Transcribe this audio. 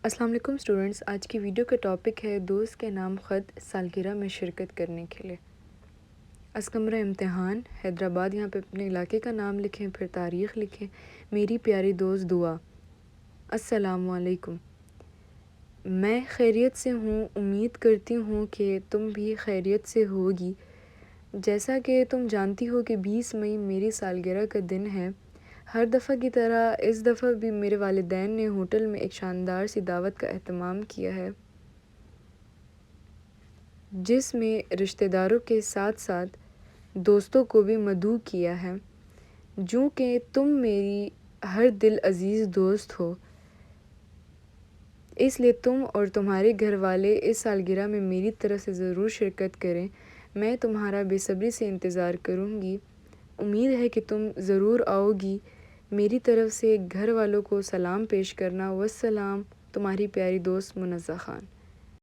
السلام علیکم اسٹوڈنٹس، آج کی ویڈیو کا ٹاپک ہے دوست کے نام خط سالگرہ میں شرکت کرنے کے لیے۔ از کمرہ امتحان حیدرآباد، یہاں پہ اپنے علاقے کا نام لکھیں، پھر تاریخ لکھیں۔ میری پیاری دوست دعا: السلام علیکم، میں خیریت سے ہوں، امید کرتی ہوں کہ تم بھی خیریت سے ہوگی۔ جیسا کہ تم جانتی ہو کہ 20 مئی میری سالگرہ کا دن ہے۔ ہر دفعہ کی طرح اس دفعہ بھی میرے والدین نے ہوٹل میں ایک شاندار سی دعوت کا اہتمام کیا ہے، جس میں رشتہ داروں کے ساتھ ساتھ دوستوں کو بھی مدعو کیا ہے۔ جو کہ تم میری ہر دل عزیز دوست ہو، اس لیے تم اور تمہارے گھر والے اس سالگرہ میں میری طرف سے ضرور شرکت کریں۔ میں تمہارا بے صبری سے انتظار کروں گی۔ امید ہے کہ تم ضرور آؤ گی۔ میری طرف سے گھر والوں کو سلام پیش کرنا۔ والسلام، تمہاری پیاری دوست منزہ خان۔